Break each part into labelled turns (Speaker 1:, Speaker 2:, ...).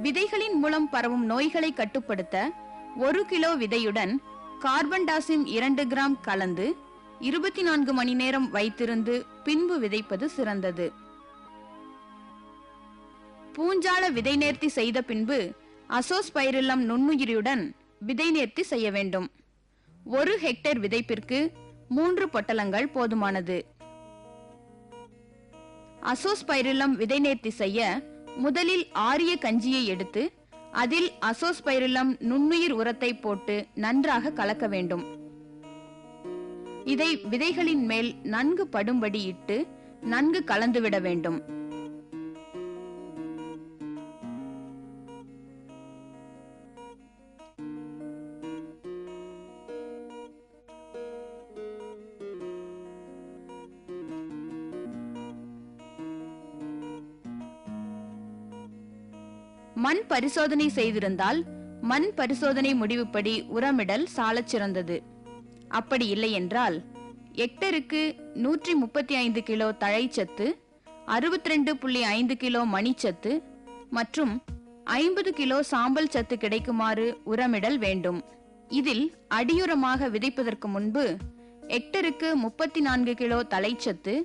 Speaker 1: விதைகளின் மூலம் பரவும் நோய்களை கட்டுப்படுத்த 1 கிலோ விதையுடன் கார்பன்டாசிம் 2 கிராம் கலந்து 24 மணி நேரம் வைத்திருந்து பின்பு விதைப்பது சிறந்தது. பூஞ்சால விதை நேர்த்தி செய்த பின்பு அசோஸ்பைரில்லம் நுண்ணுயிரியுடன் விதை நேர்த்தி செய்ய வேண்டும். 1 ஹெக்டேர் விதைப்பிற்கு 3 பொட்டலங்கள் போதுமானது. அசோஸ்பைரில்லம் விதை நேர்த்தி செய்ய முதலில் ஆரிய கஞ்சியை எடுத்து அதில் அசோஸ்பைரில்லம் நுண்ணுயிர் உரத்தை போட்டு நன்றாக கலக்க வேண்டும். இதை விதைகளின் மேல் நன்கு படும்படி இட்டு நன்கு கலந்துவிட வேண்டும். மண் பரிசோதனை செய்திருந்தால் மண் பரிசோதனை முடிவுப்படி உரமிடல் சாலச் சிறந்தது. அப்படி இல்லை என்றால் ஹெக்டருக்கு 135 கிலோ தழைச்சத்து, 62.5 கிலோ மணிச்சத்து மற்றும் 50 கிலோ சாம்பல் சத்து கிடைக்குமாறு உரமிடல் வேண்டும். இதில் அடியுரமாக விதைப்பதற்கு முன்பு ஹெக்டருக்கு 34 கிலோ தழைச்சத்து,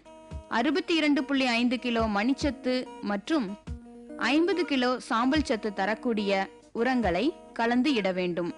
Speaker 1: 62.5 கிலோ மணிச்சத்து மற்றும் 50 கிலோ சாம்பல் சத்து தரக்கூடிய உரங்களை கலந்து இட வேண்டும்.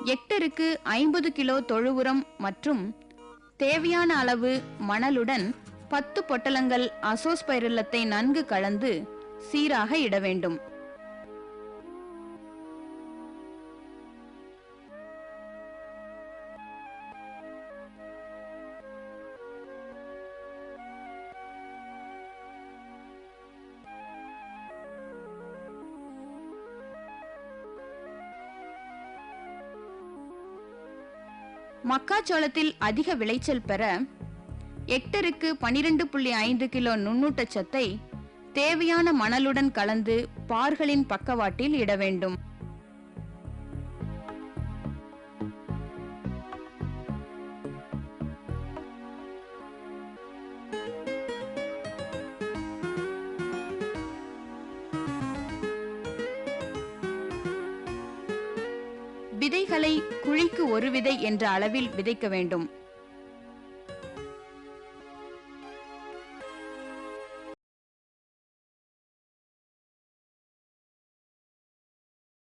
Speaker 1: ஹெக்டருக்கு 50 கிலோ தொழு உரம் மற்றும் தேவையான அளவு மணலுடன் 10 பொட்டலங்கள் அசோஸ்பைரில்லத்தை நன்கு கலந்து சீராக இட வேண்டும். மக்காச்சோளத்தில் அதிக விளைச்சல் பெற ஹெக்டருக்கு 12.5 கிலோ நுண்ணூட்டச்சத்தை தேவையான மணலுடன் கலந்து பார்களின் பக்கவாட்டில் இட வேண்டும். விதைகளை குழிக்கு 1 விதை என்ற அளவில் விதைக்க வேண்டும்.